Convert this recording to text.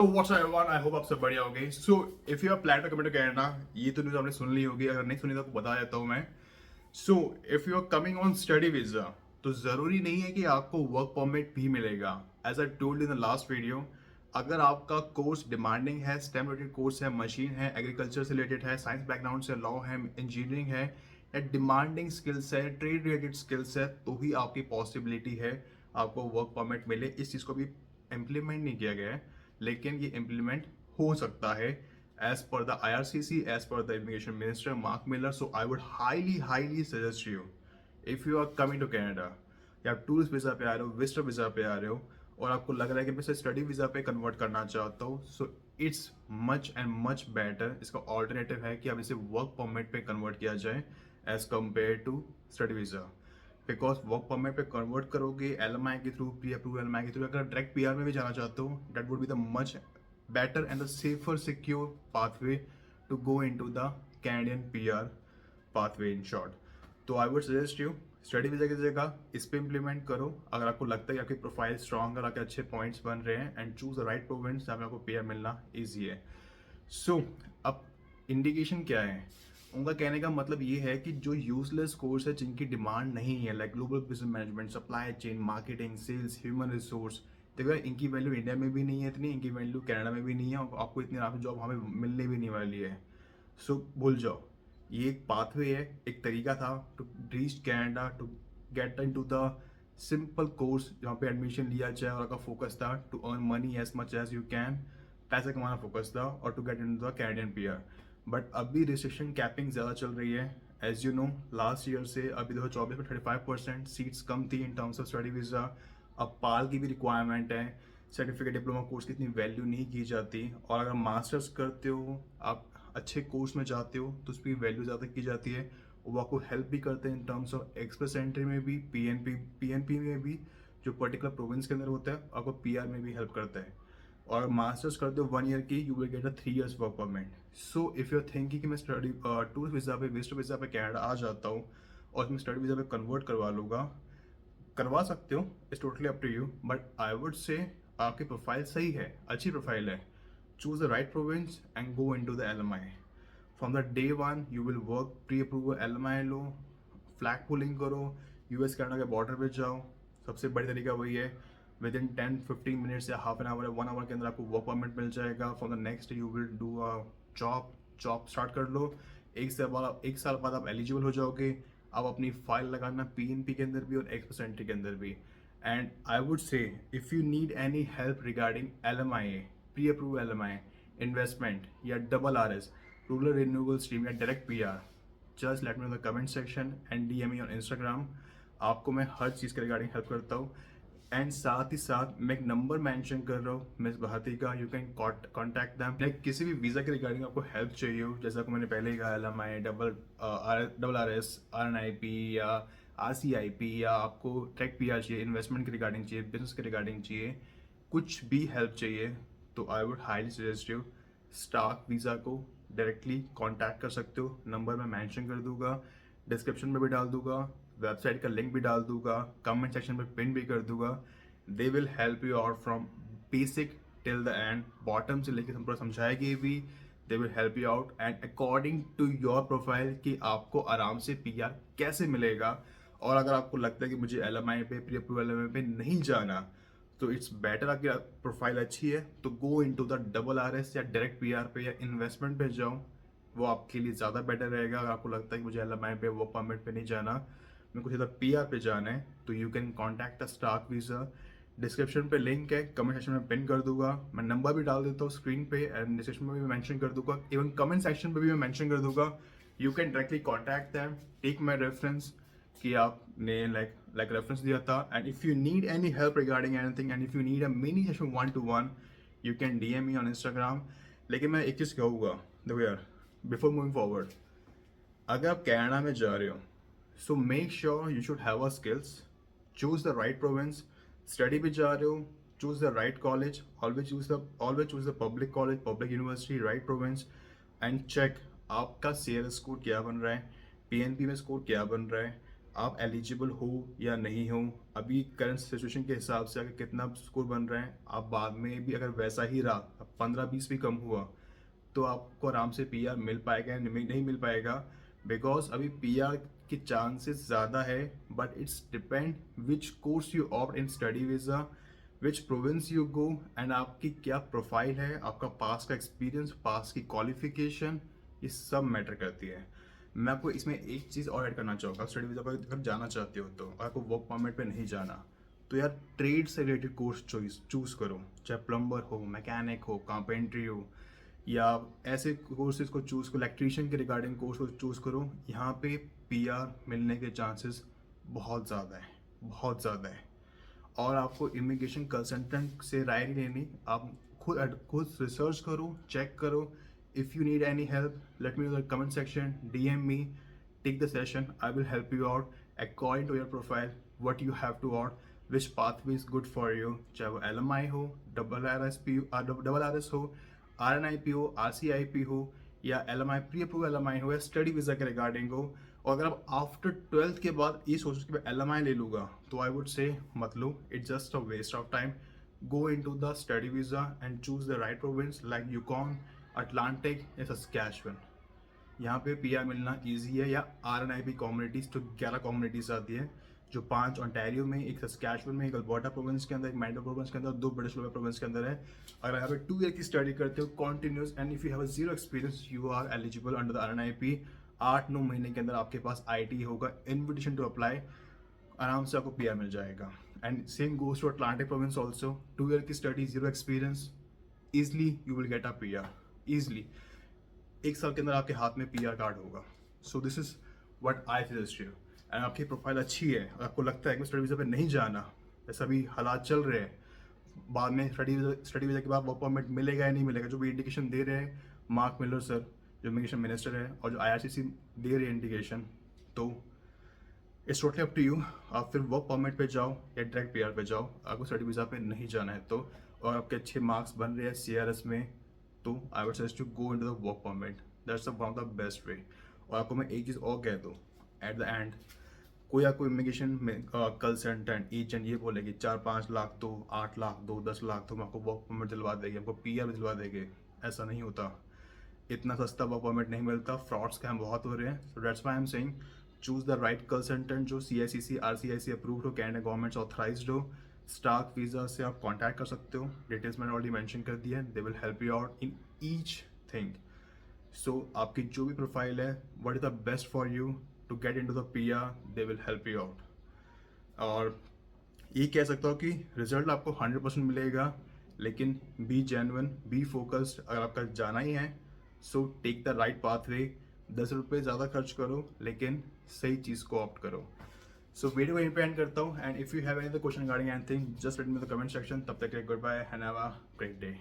What's up everyone? I hope आप सब बढ़िया होंगे। So if you are planning to come to Canada, ये तो न्यूज़ आपने सुन ली होगी। अगर नहीं सुनी तो आपको बता देता हूँ मैं। So if you are coming on study visa, तो ज़रूरी नहीं है कि आपको वर्क परमिट भी मिलेगा। As I told in the last video, अगर आपका कोर्स डिमांडिंग है, स्टेम रिलेटेड कोर्स है, मशीन है, एग्रीकल्चर से रिलेटेड है, साइंस बैकग्राउंड से, लॉ है, इंजीनियरिंग है, या डिमांडिंग स्किल्स है, ट्रेड रिलेटेड स्किल्स है, तो ही आपकी पॉसिबिलिटी है आपको वर्क परमिट मिले। इस चीज़ को भी इम्प्लीमेंट नहीं किया गया है, लेकिन ये इम्प्लीमेंट हो सकता है as per the IRCC, as per the immigration minister Mark Miller. So I would highly suggest you, if you are coming to Canada, या आप टूरिस्ट वीजा पे आ रहे हो, विजिटर वीजा पे आ रहे हो, और आपको लग रहा है कि मैं स्टडी वीजा पे कन्वर्ट करना चाहता हूँ, so it's much and much better. इसका ऑल्टरनेटिव है कि अब इसे वर्क परमिट पे कन्वर्ट किया जाए as compare to study visa. Because work permit पे कन्वर्ट करोगे LMI के थ्रू, प्री अप्रूव LMI के थ्रू, अगर डायरेक्ट PR में भी जाना चाहते हो, that would be the much better and the safer secure pathway to go into the Canadian PR pathway in short. तो I would suggest you study visa की जगह इस पे इम्प्लीमेंट करो अगर आपको लगता है कि आपकी प्रोफाइल स्ट्रांग है, आपके अच्छे पॉइंट्स बन रहे हैं, and choose the right province जहाँ पे आपको PR मिलना ईजी है। सो अब इंडिकेशन क्या है? उनका कहने का मतलब ये है कि जो यूजलेस कोर्स है, जिनकी डिमांड नहीं है, like global business management, supply chain, marketing, sales, human resource, देखो यार, इनकी वैल्यू इंडिया में भी नहीं है इतनी, इनकी वैल्यू कनाडा में भी नहीं है, और आपको इतनी आराम से जॉब हमें मिलने भी नहीं वाली है। सो भूल जाओ, ये एक पाथवे है, एक तरीका था to reach Canada, to get in to the simple course जहाँ पे एडमिशन लिया जाए, और आपका फोकस था to earn money as much as you can, पैसे कमाना फोकस था, और to get in to the Canadian PR। But अभी रिस्ट्रिक्शन कैपिंग ज़्यादा चल रही है। As you know, last year से अभी 2024 में 35% सीट्स कम थी in terms of study visa. अब पाल की भी रिक्वायरमेंट है, सर्टिफिकेट डिप्लोमा कोर्स की इतनी वैल्यू नहीं की जाती, और अगर मास्टर्स करते हो, आप अच्छे कोर्स में जाते हो, तो उसकी वैल्यू ज़्यादा की जाती है। वो आपको हेल्प भी करते हैं इन टर्म्स ऑफ एक्सप्रेस एंट्री में भी, PNP में भी, जो पर्टिकुलर प्रोविंस के अंदर होता है, आपको PR में भी हेल्प करता है। और मास्टर्स करते हो 1 ईयर की, you will get a 3 years work permit. So if you are thinking कि मैं स्टडी टूरिस्ट वीज़ा पे, विजिटर वीज़ा पे कनाडा आ जाता हूँ और मैं स्टडी वीज़ा पे कन्वर्ट करवा लूँगा, करवा सकते हो, it's totally up to you. But I would say आपकी प्रोफाइल सही है, अच्छी प्रोफाइल है, choose the right province and go in to the LMI। From the day one you will work, pre approval LMI लो, flag pulling करो, US Canada के border पे जाओ। सबसे बड़ी तरीका वही है, विद इन 10-15 मिनट्स या हाफ एन आवर या 1 आवर के अंदर आपको वर्क परमिट मिल जाएगा। From the next you will do a job start कर लो। 1 साल बाद आप एलिजिबल हो जाओगे। आप अपनी फाइल लगाना PNP के अंदर भी और एक्सप्रेस एंट्री के अंदर भी। एंड आई वुड से, if you need any help regarding LMI, pre approve LMI, investment, या RRS, रूरल रिन्यूएबल स्ट्रीम, या direct PR, just let me know the comment section and DM me on Instagram। आपको मैं हर चीज़ के regarding help करता हूँ। And साथ ही साथ मैं एक नंबर मेंशन कर रहा हूँ मिस भारती का, you can contact them. Like किसी भी वीज़ा के रिगार्डिंग आपको हेल्प चाहिए हो, जैसा कि मैंने पहले ही कहा, LMI, RRS, RNIP, या RCIP, या आपको ट्रैक PR चाहिए, इन्वेस्टमेंट के रिगार्डिंग चाहिए, बिजनेस के रिगार्डिंग चाहिए, कुछ भी हेल्प चाहिए, तो I would highly suggest you Stark visa को डायरेक्टली कांटेक्ट कर सकते हो। नंबर मैं मेंशन कर दूंगा, डिस्क्रिप्शन में भी डाल दूंगा, वेबसाइट का लिंक भी डाल दूंगा, कमेंट सेक्शन में पिन भी कर दूंगा। They will help you out from basic till the end, bottom से लेकर पूरा समझाएगी भी। They will help you out and according to your profile कि आपको आराम से PR कैसे मिलेगा। और अगर आपको लगता है कि मुझे LMI पे, प्री अप्रूवल LMI पे नहीं जाना, तो इट्स बेटर, आपकी प्रोफाइल अच्छी है तो गो इनटू द RRS या डायरेक्ट PR पे या इन्वेस्टमेंट पे जाओ। वो आपके लिए ज़्यादा बेटर रहेगा। अगर आपको लगता है कि मुझे LMI पे, वर्क परमिट पे नहीं जाना, मेरे को सीधा PR पे जाना है, तो you can contact the Stark visa. Description पे लिंक है, कमेंट सेक्शन में पिन कर दूंगा, मैं नंबर भी डाल देता हूँ स्क्रीन पे, एंड डिस्क्रिप्शन में भी मेंशन कर दूंगा, इवन कमेंट सेक्शन पे भी मैं मेंशन कर दूंगा। You can directly contact them, take my reference कि आपने लाइक रेफरेंस दिया था। And if you need any help regarding anything, and if you need a mini session 1-to-1, you can DM me on Instagram। लेकिन मैं एक चीज़ कहूँगा, देखो यार, बिफोर मूविंग फॉरवर्ड, अगर आप कनाडा में जा रहे हो, so make sure you should have a skills, choose the right province. Study भी जा रहे हो, choose the right college, always choose the public college, public university, right province, and check आपका CRS स्कोर क्या बन रहा है, PNP में स्कोर क्या बन रहा है, आप एलिजिबल हो या नहीं हो, अभी करंट सिचुएशन के हिसाब से अगर कितना स्कोर बन रहा है, आप बाद में भी अगर वैसा ही रहा, 15-20 भी कम हुआ, तो आपको आराम से पीआर मिल पाएगा या नहीं मिल पाएगा। बिकॉज अभी पीआर के चांसेस ज़्यादा है, but it's depend which course you opt in study visa, which province you go, and आपकी क्या प्रोफाइल है, आपका पास का एक्सपीरियंस, पास की क्वालिफिकेशन, ये सब मैटर करती है। मैं आपको इसमें एक चीज़ और ऐड करना चाहूँगा, स्टडी वीज़ा पर अगर जाना चाहते हो तो, और आपको वर्क परमिट पे नहीं जाना, तो यार ट्रेड से रिलेटेड कोर्स चूज़ करो, चाहे प्लम्बर हो, मैकेनिक हो, कारपेंट्री हो, या ऐसे कोर्सेज को चूज़ करो, इलेक्ट्रीशियन के रिगार्डिंग कोर्स को चूज़ करो। यहाँ पे पीआर मिलने के चांसेस बहुत ज़्यादा है, बहुत ज़्यादा है। और आपको इमिग्रेशन कंसल्टेंट से राय नहीं लेनी, आप खुद रिसर्च करो, चेक करो। If you need any help, let me know the comment section, DM me, take the session, I will help you out according to your profile, what you have to out, which pathway is good for you, चाहे वो LMI हो, double R S हो, RNIP हो, RCIP हो, या LMI pre approve LMI हो, या study visa के रिगार्डिंग हो। और अगर आप आफ्टर 12th के बाद ये सोचो कि मैं LMI ले लूँगा, तो आई वुड से मत लो, it's just a waste of time. Go in to the study visa and choose the right province like Yukon, Atlantic या सस्कैचुअन। यहाँ पे पीआर मिलना इजी है, या RNIP कम्युनिटीज, तो 11 कम्युनिटीज आती है, जो 5 ओंटारियो में, एक सस्कैचुअन में, एक अल्बर्टा प्रोविंस के अंदर, एक मैनिटोबा प्रोविंस के अंदर, 2 ब्रिटिश कोलंबिया प्रोविंस के अंदर है। अगर यहाँ पे 2 ईयर की स्टडी करते हो continuous, and if you have zero experience, you are eligible under the RNIP। 8-9 महीने के अंदर आपके पास IT होगा, इन्विटेशन टू अप्लाई, आराम से आपको पीआर मिल जाएगा। And same goes to Atlantic province also, 2 year की study, zero experience, easily you will get a PR, easily 1 साल के अंदर आपके हाथ में पीआर कार्ड होगा। So this is what I suggest you. And आपकी प्रोफाइल अच्छी है और आपको लगता है कि स्टडी वीज़ा पे नहीं जाना, जैसा अभी हालात चल रहे हैं, बाद में स्टडी वीज़ा के बाद वर्क परमिट मिलेगा या नहीं मिलेगा, जो भी इंडिकेशन दे रहे हैं मार्क मिलर सर, जो इमिग्रेशन मिनिस्टर है, और जो IRCC दे रहे हैं इंडिकेशन, तो it's totally up to you. आप फिर वर्क परमिट पे जाओ या डायरेक्ट पीआर पे जाओ, आपको स्टडी वीज़ा पे नहीं जाना है तो, और आपके अच्छे मार्क्स बन रहे हैं CRS में, तो I would suggest to go into the work permit, that's one of the best way. और आपको मैं एक चीज़ और कह दूँ, एट द एंड कोई आपको इमिग्रेशन में कंसल्टेंट एजेंट ये बोले कि 4-5 लाख दो, 8 लाख दो, 10 लाख दो, हम आपको वर्क परमिट दिलवा देंगे, आपको पीआर भी दिलवा देंगे, ऐसा नहीं होता। इतना सस्ता वर्क परमिट नहीं मिलता, फ्रॉड स्कैम बहुत हो रहे हैं। So that's why I am saying choose the right consultant जो CICC RCIC अप्रूव्ड हो, कैनेडा गवर्नमेंट से ऑथराइज्ड हो। स्टार्क वीज़ा से आप कांटेक्ट कर सकते हो, डिटेल्स मैंने ऑलरेडी मेंशन कर दिया है, they will help you out in each thing. So आपकी जो भी प्रोफाइल है, what is the best for you to get into the PR, they will help you out. और ये कह सकता हूँ कि रिजल्ट आपको 100% मिलेगा, लेकिन बी जेन्युइन, बी फोकस्ड। अगर आपका जाना ही है, so take the right pathway, 10 रुपये ज़्यादा खर्च करो, लेकिन सही चीज़ को ऑप्ट करो। सो वीडियो को यहीं पे एंड करता हूँ, and if you have any question regarding anything, just let me in the comment section. तब तक के लिए good bye and have a great day.